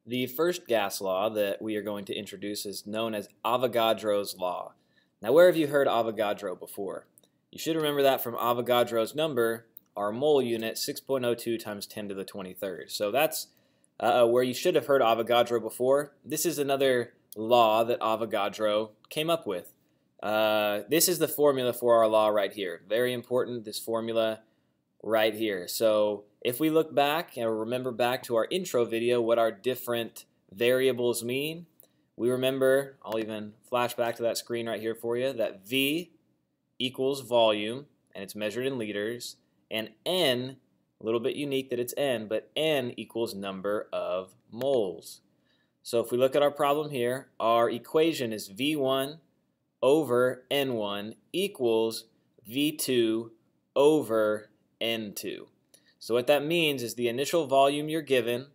The first gas law that we are going to introduce is known as Avogadros Law. Now, where have you heard Avogadro before? You should remember that from Avogadro's number, our mole unit, 6.02 times 10 to the 23rd. So that's where you should have heard Avogadro before. This is another law that Avogadro came up with. This is the formula for our law right here. Very important, this formula right here. So if we look back and remember back to our intro video what our different variables mean, we remember, I'll even flash back to that screen right here for you, that V equals volume, and it's measured in liters, and N, a little bit unique that it's N, but N equals number of moles. So if we look at our problem here, our equation is V1 over N1 equals V2 over N2. So what that means is the initial volume you're given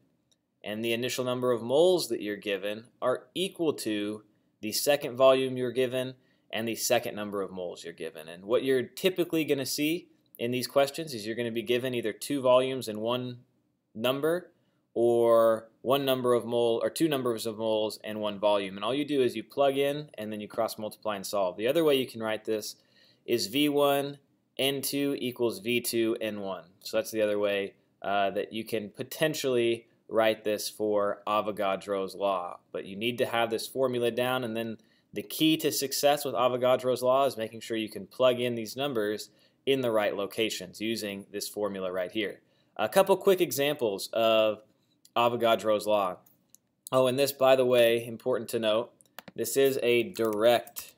and the initial number of moles that you're given are equal to the second volume you're given and the second number of moles you're given. And what you're typically going to see in these questions is you're going to be given either two volumes and one number, or one number of mole or two numbers of moles and one volume. And all you do is you plug in and then you cross multiply and solve. The other way you can write this is V1 N2 equals V2 N1. So that's the other way that you can potentially write this for Avogadro's law. But you need to have this formula down, and then the key to success with Avogadro's law is making sure you can plug in these numbers in the right locations using this formula right here. A couple quick examples of Avogadro's law. Oh, and this, by the way, important to note, this is a direct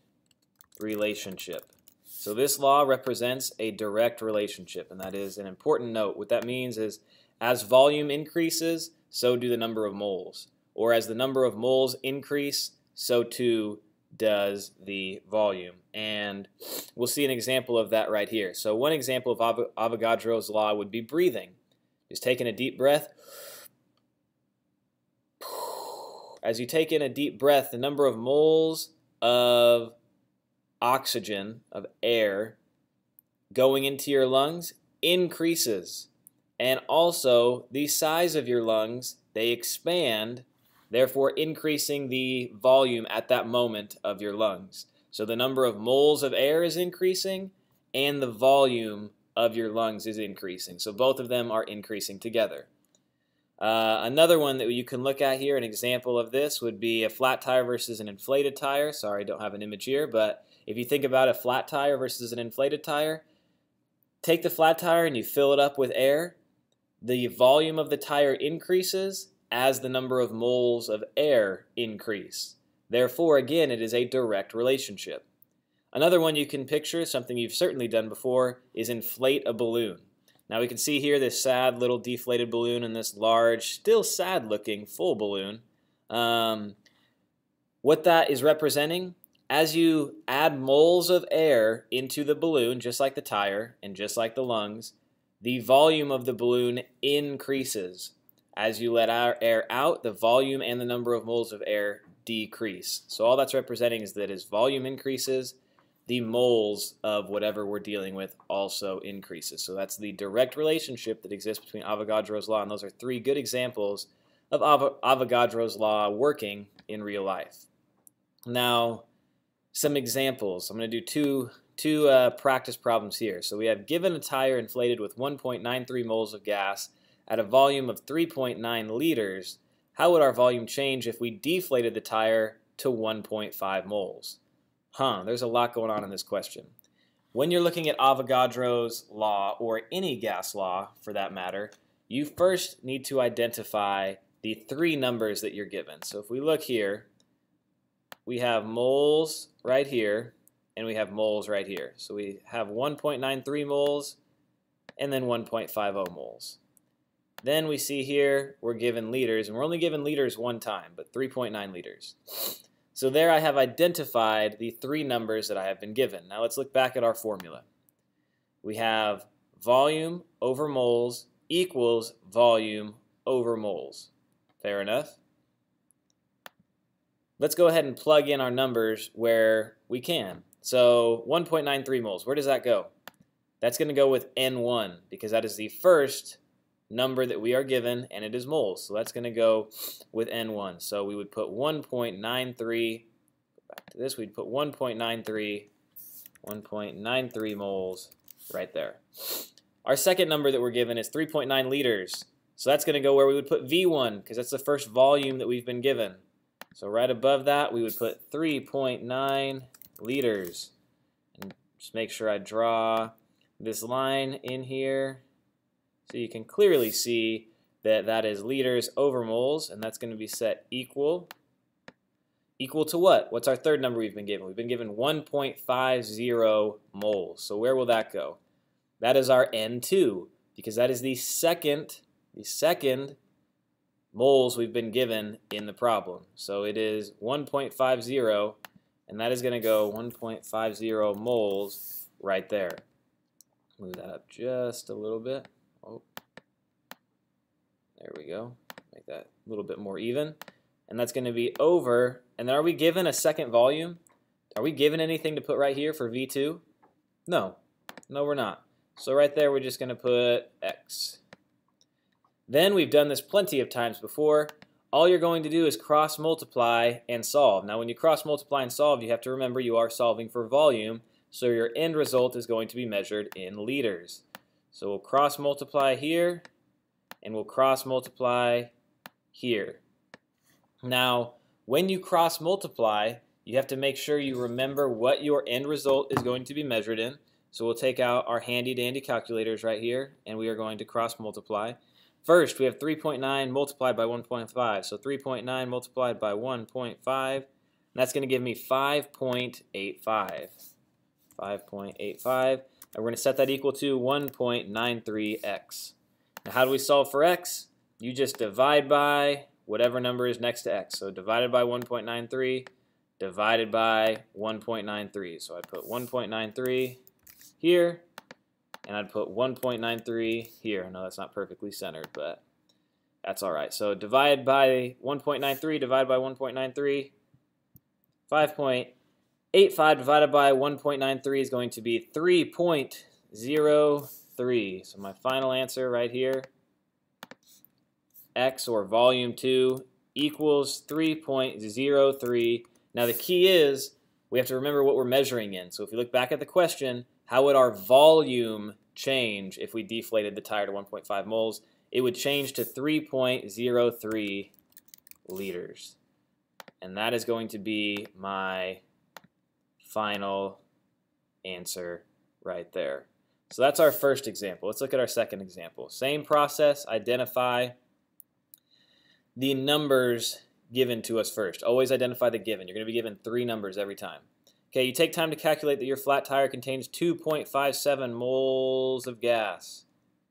relationship. So this law represents a direct relationship, and that is an important note. What that means is as volume increases, so do the number of moles. Or as the number of moles increase, so too does the volume. And we'll see an example of that right here. So one example of Avogadro's law would be breathing. Just taking a deep breath. As you take in a deep breath, the number of moles of oxygen, of air, going into your lungs increases. And also, the size of your lungs, they expand, therefore increasing the volume at that moment of your lungs. So the number of moles of air is increasing, and the volume of your lungs is increasing. So both of them are increasing together. Another one that you can look at here, an example of this, would be a flat tire versus an inflated tire. Sorry, I don't have an image here, but if you think about a flat tire versus an inflated tire, take the flat tire and you fill it up with air. The volume of the tire increases as the number of moles of air increase. Therefore, again, it is a direct relationship. Another one you can picture, something you've certainly done before, is inflate a balloon. Now we can see here this sad little deflated balloon and this large, still sad looking full balloon. What that is representing, as you add moles of air into the balloon, just like the tire and just like the lungs, the volume of the balloon increases. As you let air out, the volume and the number of moles of air decrease. So all that's representing is that as volume increases, the moles of whatever we're dealing with also increases. So that's the direct relationship that exists between Avogadro's law, and those are three good examples of Avogadro's law working in real life. Now, some examples. I'm going to do two practice problems here. So we have given a tire inflated with 1.93 moles of gas at a volume of 3.9 liters. How would our volume change if we deflated the tire to 1.5 moles? There's a lot going on in this question. When you're looking at Avogadro's law, or any gas law for that matter, you first need to identify the three numbers that you're given. So if we look here, we have moles right here, and we have moles right here. So we have 1.93 moles, and then 1.50 moles. Then we see here we're given liters, and we're only given liters one time, but 3.9 liters. So there I have identified the three numbers that I have been given. Now let's look back at our formula. We have volume over moles equals volume over moles. Fair enough? Let's go ahead and plug in our numbers where we can. So 1.93 moles, where does that go? That's going to go with N1 because that is the first number that we are given, and it is moles. So that's going to go with N1. So we would put 1.93, back to this, we'd put 1.93 moles right there. Our second number that we're given is 3.9 liters. So that's going to go where we would put V1, because that's the first volume that we've been given. So right above that, we would put 3.9 liters. And just make sure I draw this line in here so you can clearly see that that is liters over moles, and that's going to be set equal. Equal to what? What's our third number we've been given? We've been given 1.50 moles. So where will that go? That is our N2, because that is the second moles we've been given in the problem. So it is 1.50, and that is going to go 1.50 moles right there. Move that up just a little bit. Oh, there we go. Make that a little bit more even. And that's going to be over. And then are we given a second volume? Are we given anything to put right here for V2? No. No, we're not. So right there, we're just going to put X. Then we've done this plenty of times before. All you're going to do is cross multiply and solve. Now, when you cross multiply and solve, you have to remember you are solving for volume. So your end result is going to be measured in liters. So we'll cross multiply here, and we'll cross multiply here. Now, when you cross multiply, you have to make sure you remember what your end result is going to be measured in. So we'll take out our handy dandy calculators right here, and we are going to cross multiply. First, we have 3.9 multiplied by 1.5. So 3.9 multiplied by 1.5, and that's going to give me 5.85. 5.85, and we're going to set that equal to 1.93x. Now, how do we solve for x? You just divide by whatever number is next to x. So divided by 1.93, divided by 1.93. So I'd put 1.93 here, and I'd put 1.93 here. No, that's not perfectly centered, but that's all right. So divide by 1.93, divide by 1.93, 5.85 divided by 1.93 is going to be 3.03. So my final answer right here, X, or volume 2, equals 3.03. Now the key is we have to remember what we're measuring in. So if we look back at the question, how would our volume change if we deflated the tire to 1.5 moles? It would change to 3.03 liters. And that is going to be my final answer right there. So that's our first example. Let's look at our second example. Same process, identify the numbers given to us first. Always identify the given. You're going to be given 3 numbers every time. Okay, you take time to calculate that your flat tire contains 2.57 moles of gas.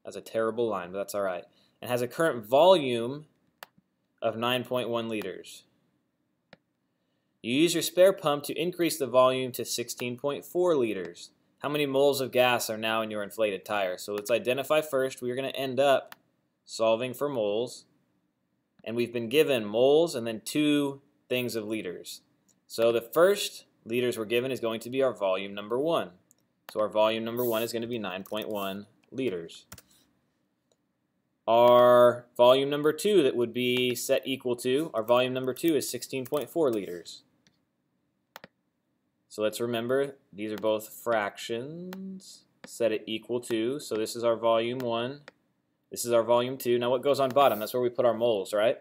That's a terrible line, but that's all right. And has a current volume of 9.1 liters. You use your spare pump to increase the volume to 16.4 liters. How many moles of gas are now in your inflated tire? So let's identify first. We're going to end up solving for moles. And we've been given moles and then 2 things of liters. So the first liters we're given is going to be our volume number 1. So our volume number 1 is going to be 9.1 liters. Our volume number 2 that would be set equal to, our volume number 2 is 16.4 liters. So let's remember, these are both fractions. Set it equal to, so this is our volume 1. This is our volume 2. Now what goes on bottom? That's where we put our moles, right?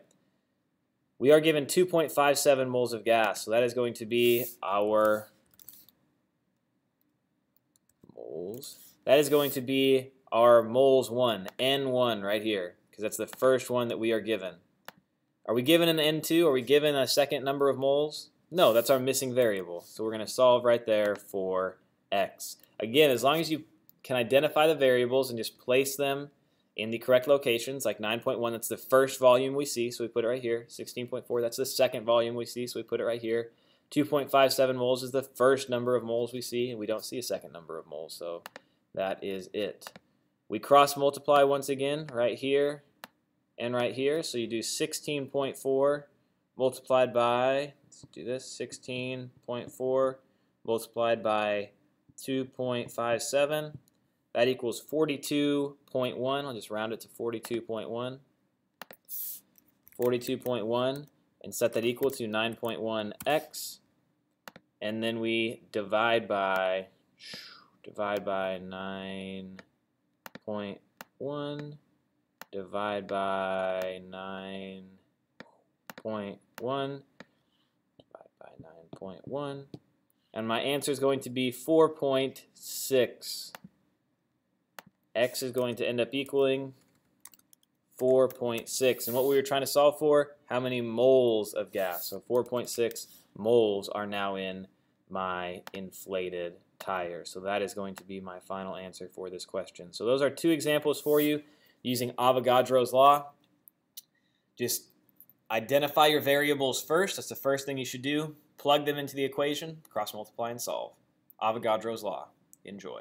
We are given 2.57 moles of gas, so that is going to be our moles. That is going to be our moles 1, N1 right here, because that's the first one that we are given. Are we given an N2? Are we given a second number of moles? No, that's our missing variable. So we're going to solve right there for X. Again, as long as you can identify the variables and just place them in the correct locations, like 9.1, that's the first volume we see, so we put it right here. 16.4, that's the second volume we see, so we put it right here. 2.57 moles is the first number of moles we see, and we don't see a second number of moles, so that is it. We cross multiply once again right here and right here, so you do 16.4 multiplied by, let's do this, 16.4 multiplied by 2.57. That equals 42.1. I'll just round it to 42.1. 42.1, and set that equal to 9.1x. And then we divide by 9.1, divide by 9.1, divide by 9.1, and my answer is going to be 4.6. X is going to end up equaling 4.6. And what we were trying to solve for, how many moles of gas. So 4.6 moles are now in my inflated tire. So that is going to be my final answer for this question. So those are two examples for you using Avogadros Law. Just identify your variables first. That's the first thing you should do. Plug them into the equation, cross multiply and solve. Avogadros Law. Enjoy.